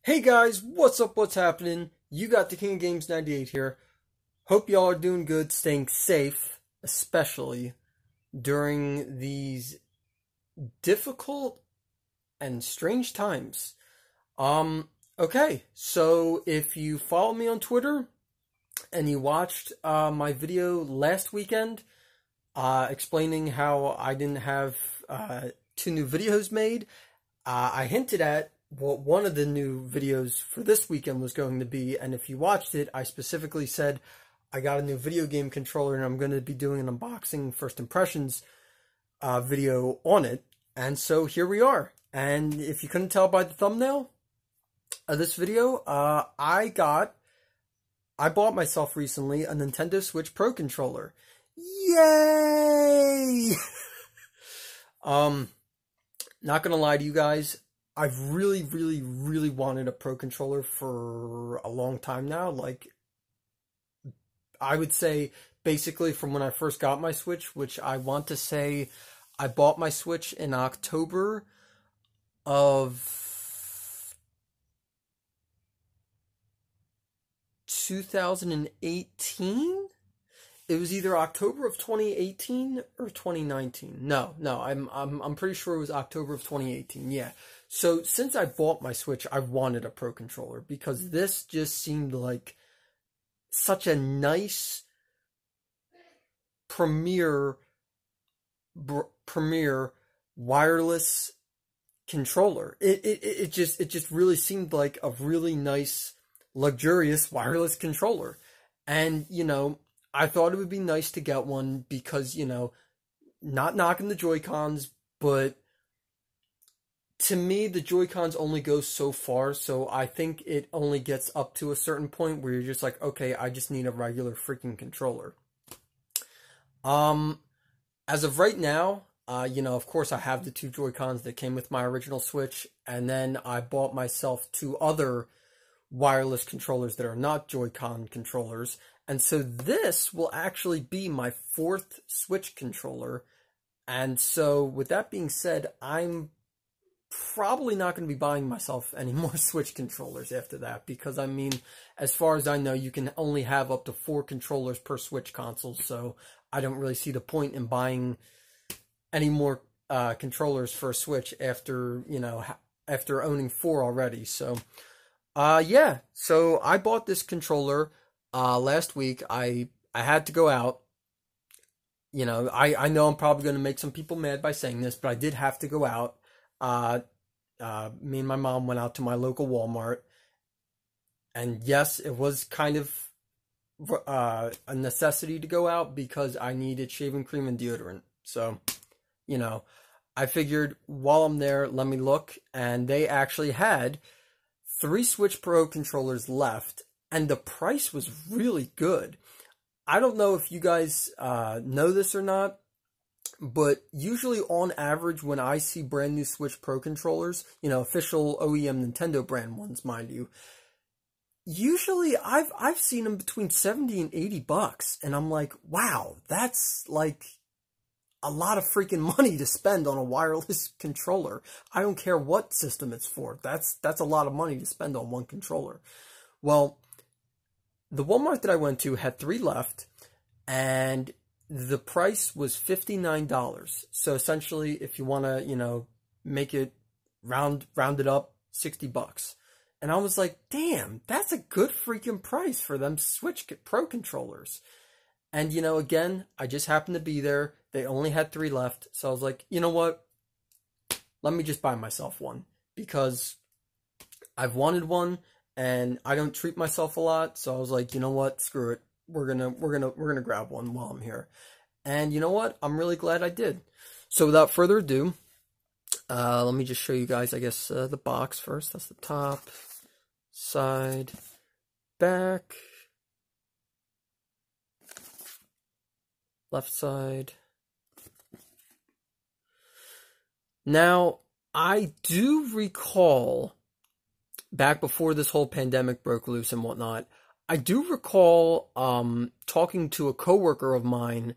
Hey guys, what's up? What's happening? You got the King of Games 98 here. Hope y'all are doing good, staying safe, especially during these difficult and strange times. Okay, so if you follow me on Twitter and you watched my video last weekend explaining how I didn't have two new videos made, I hinted at what one of the new videos for this weekend was going to be, and if you watched it, I specifically said I got a new video game controller and I'm going to be doing an unboxing first impressions video on it, and so here we are. And if you couldn't tell by the thumbnail of this video, I bought myself recently a Nintendo Switch Pro controller. Yay! Not gonna lie to you guys, I've really wanted a Pro controller for a long time now. Like, I would say basically from when I first got my Switch, which I want to say I bought my Switch in October of 2018. It was either October of 2018 or 2019. No, I'm pretty sure it was October of 2018. Yeah. So since I bought my Switch, I've wanted a Pro controller because this just seemed like such a nice premier wireless controller. It just really seemed like a really nice, luxurious wireless controller. And, I thought it would be nice to get one because, not knocking the Joy-Cons, but to me, the Joy-Cons only go so far, so I think it only gets up to a certain point where you're just like, okay, I just need a regular freaking controller. As of right now, of course I have the two Joy-Cons that came with my original Switch, and then I bought myself two other wireless controllers that are not Joy-Con controllers, and so this will actually be my fourth Switch controller. And so with that being said, I'm probably not going to be buying myself any more Switch controllers after that, because I mean, as far as I know, you can only have up to 4 controllers per Switch console, so I don't really see the point in buying any more controllers for a Switch after, after owning 4 already. So yeah, so I bought this controller last week. I had to go out. I know I'm probably going to make some people mad by saying this, but I did have to go out. Me and my mom went out to my local Walmart, and yes, it was kind of a necessity to go out because I needed shaving cream and deodorant. So, I figured while I'm there, let me look, and they actually had 3 Switch Pro controllers left, and the price was really good. I don't know if you guys know this or not, but usually on average when I see brand new Switch Pro controllers, official OEM Nintendo brand ones, mind you, usually I've seen them between 70 and 80 bucks, and I'm like, wow, that's like a lot of freaking money to spend on a wireless controller. I don't care what system it's for. That's a lot of money to spend on one controller. Well, the Walmart that I went to had 3 left, and the price was $59. So essentially, if you want to, make it round it up, 60 bucks. And I was like, damn, that's a good freaking price for them Switch Pro controllers. And, again, I just happened to be there. They only had 3 left. So I was like, you know what? Let me just buy myself one, because I've wanted one and I don't treat myself a lot. So I was like, you know what? Screw it. We're gonna grab one while I'm here. And you know what? I'm really glad I did. So without further ado, let me just show you guys, I guess, the box first. That's the top, side, back, left side. Now, I do recall, back before this whole pandemic broke loose and whatnot, I do recall talking to a coworker of mine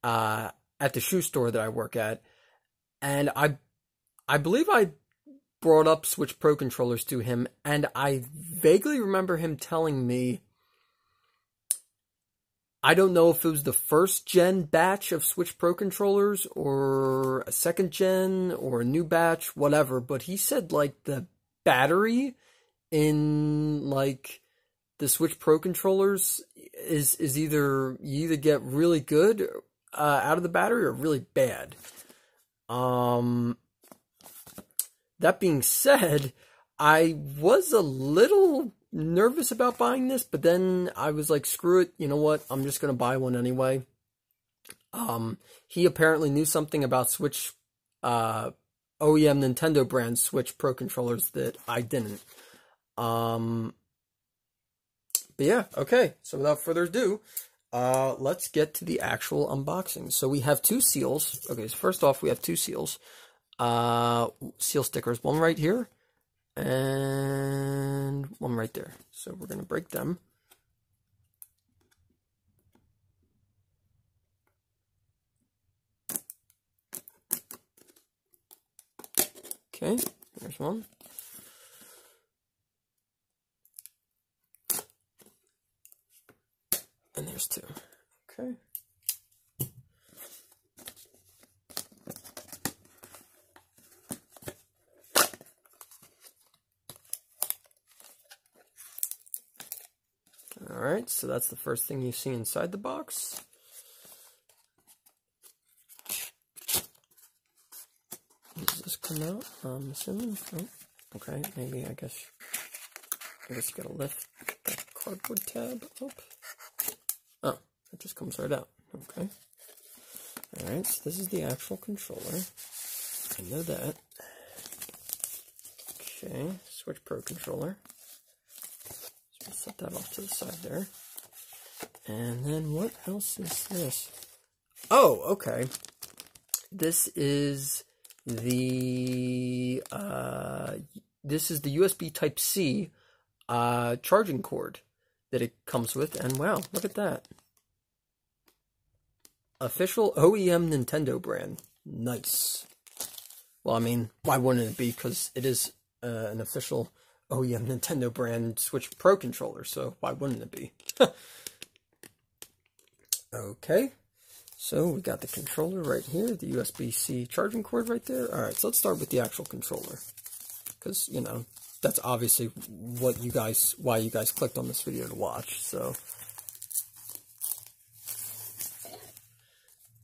at the shoe store that I work at, and I believe I brought up Switch Pro controllers to him, and I vaguely remember him telling me, I don't know if it was the first gen batch of Switch Pro controllers or a second gen or a new batch, whatever, but he said like the battery in like the Switch Pro controllers is either you either get really good out of the battery or really bad. That being said, I was a little nervous about buying this, but then I was like, screw it, you know what, I'm just gonna buy one anyway. He apparently knew something about Switch OEM Nintendo brand Switch Pro controllers that I didn't. But yeah, okay, so without further ado, let's get to the actual unboxing. So we have two seals. Okay, so first off, we have two seals. Seal stickers, one right here and one right there. So we're going to break them. Okay, there's one. And there's two. Okay. Alright, so that's the first thing you see inside the box. Does this come out? I'm assuming. Oh, okay, maybe I guess you gotta lift that cardboard tab up. Oh, it just comes right out. Okay. Alright, so this is the actual controller. I know that. Okay, Switch Pro controller. So set that off to the side there. And then what else is this? Oh, okay. This is the USB Type-C charging cord that it comes with, and wow, look at that. Official OEM Nintendo brand. Nice. Well, I mean, why wouldn't it be? Because it is an official OEM Nintendo brand Switch Pro controller, so why wouldn't it be? Okay, so we got the controller right here, the USB-C charging cord right there. Alright, so let's start with the actual controller, because, you know, that's obviously why you guys clicked on this video to watch, so.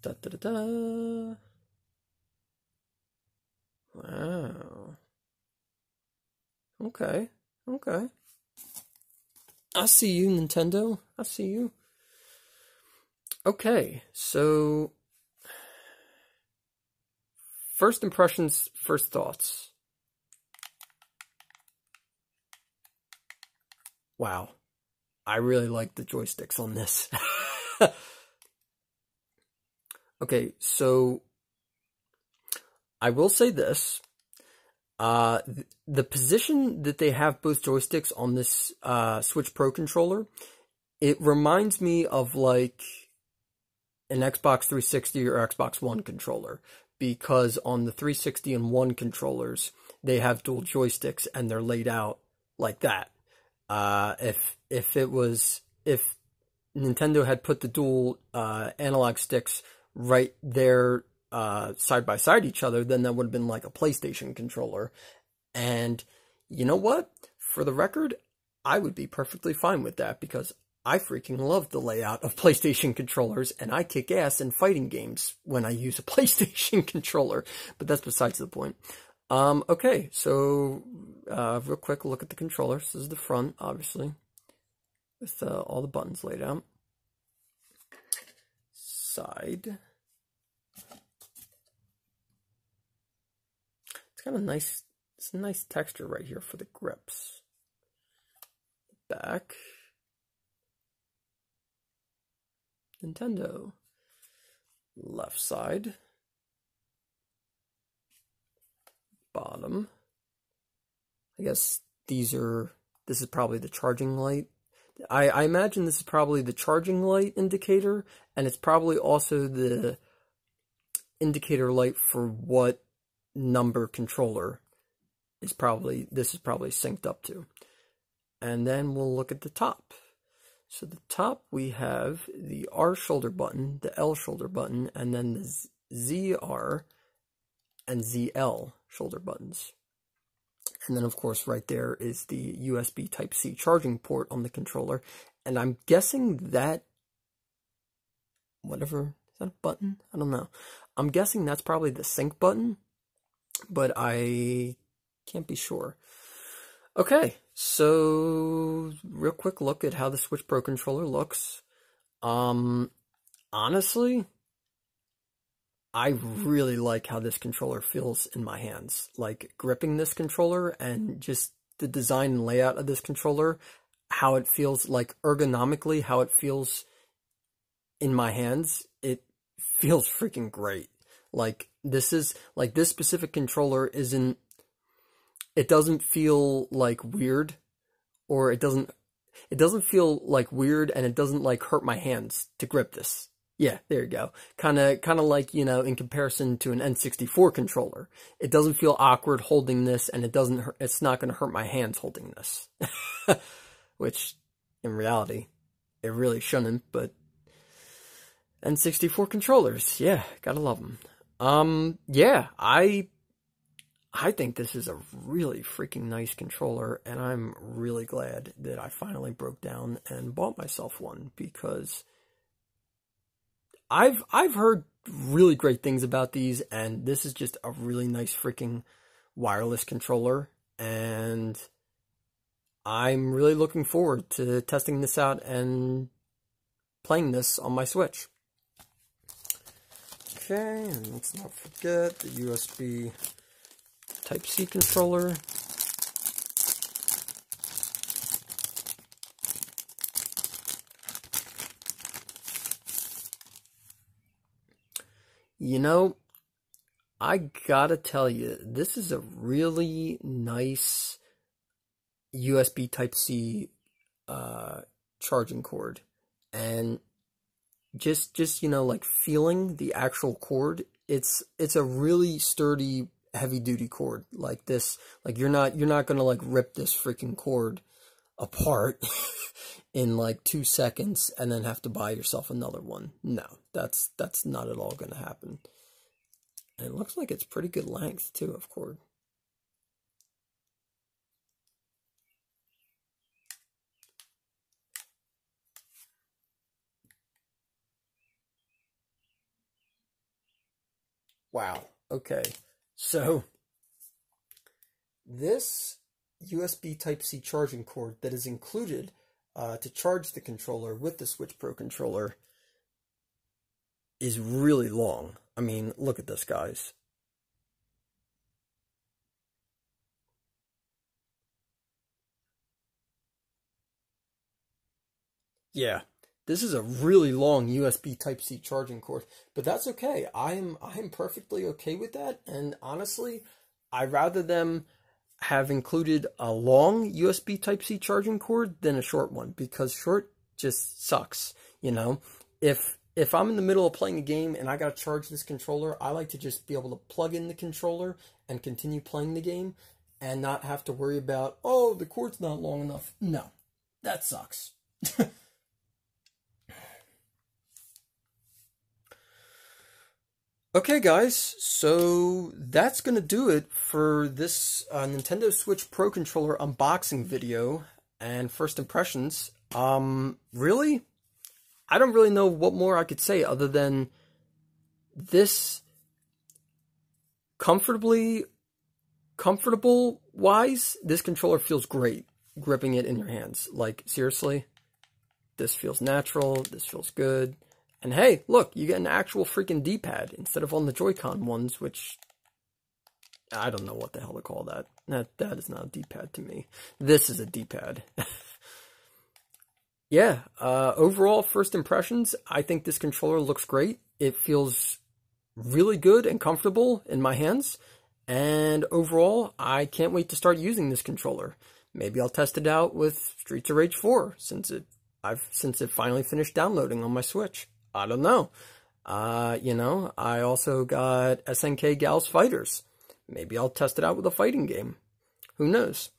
Da-da-da-da. Wow. Okay, okay. I see you, Nintendo. I see you. Okay, so first impressions, first thoughts. Wow, I really like the joysticks on this. Okay, so I will say this. The position that they have both joysticks on this Switch Pro controller, it reminds me of like an Xbox 360 or Xbox One controller, because on the 360 and One controllers, they have dual joysticks and they're laid out like that. If Nintendo had put the dual analog sticks right there side by side each other, then that would have been like a PlayStation controller. And you know what? For the record, I would be perfectly fine with that, because I freaking love the layout of PlayStation controllers, and I kick ass in fighting games when I use a PlayStation controller, but that's besides the point. Okay, so real quick look at the controller. This is the front, obviously, with all the buttons laid out. Side. It's got a nice texture right here for the grips. Back. Nintendo. Left side. Bottom. I guess this is probably the charging light. I imagine this is probably the charging light indicator, and it's probably also the indicator light for what number controller this is probably synced up to. And then we'll look at the top. So the top, we have the R shoulder button, the L shoulder button, and then the ZR and ZL shoulder buttons. And then, of course, right there is the USB Type-C charging port on the controller. And I'm guessing that, whatever, is that a button? I don't know. I'm guessing that's probably the sync button, but I can't be sure. Okay, so real quick look at how the Switch Pro controller looks. Honestly, I really like how this controller feels in my hands. Like, gripping this controller and just the design and layout of this controller, how it feels, like, ergonomically, how it feels in my hands, it feels freaking great. Like, this specific controller isn't, it doesn't feel, like, weird, or it doesn't feel, like, weird, and it doesn't, like, hurt my hands to grip this. Yeah, there you go. Kind of like, you know, in comparison to an N64 controller. It doesn't feel awkward holding this, and it's not going to hurt my hands holding this. Which, in reality, it really shouldn't, but N64 controllers, yeah, gotta love them. Yeah, I think this is a really freaking nice controller, and I'm really glad that I finally broke down and bought myself one, because I've heard really great things about these, and this is just a really nice freaking wireless controller, and I'm really looking forward to testing this out and playing this on my Switch. Okay, and let's not forget the USB Type-C controller. You know, I gotta tell you, this is a really nice USB Type-C charging cord, and just you know, like, feeling the actual cord, it's a really sturdy, heavy duty cord. Like this, like you're not gonna like rip this freaking cord apart in like 2 seconds and then have to buy yourself another one. No, that's not at all gonna happen. And it looks like it's pretty good length too of cord. Wow. Okay. So this USB Type-C charging cord that is included to charge the controller with the Switch Pro controller is really long. I mean, look at this, guys. Yeah, this is a really long USB Type-C charging cord, but that's okay. I'm perfectly okay with that, and honestly, I'd rather them have included a long USB Type-C charging cord than a short one, because short just sucks, you know? If I'm in the middle of playing a game and I gotta charge this controller, I like to just be able to plug in the controller and continue playing the game and not have to worry about, oh, the cord's not long enough. No, that sucks. Okay, guys, so that's going to do it for this Nintendo Switch Pro Controller unboxing video and first impressions. Really? I don't really know what more I could say other than this comfortable-wise, this controller feels great gripping it in your hands. Like, seriously, this feels natural, this feels good. And hey, look, you get an actual freaking D-pad instead of on the Joy-Con ones, which I don't know what the hell to call that. That is not a D-pad to me. This is a D-pad. Yeah, overall first impressions, I think this controller looks great. It feels really good and comfortable in my hands. And overall, I can't wait to start using this controller. Maybe I'll test it out with Streets of Rage 4 since it finally finished downloading on my Switch. I don't know. You know, I also got SNK Gals Fighters. Maybe I'll test it out with a fighting game. Who knows?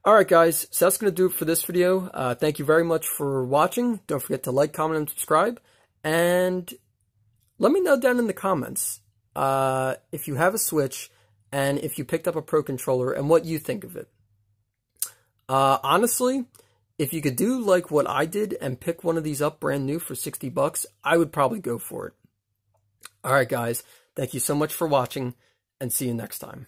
Alright guys, so that's going to do it for this video. Thank you very much for watching. Don't forget to like, comment, and subscribe. And let me know down in the comments if you have a Switch and if you picked up a Pro Controller and what you think of it. Honestly, if you could do like what I did and pick one of these up brand new for $60, I would probably go for it. Alright guys, thank you so much for watching, and see you next time.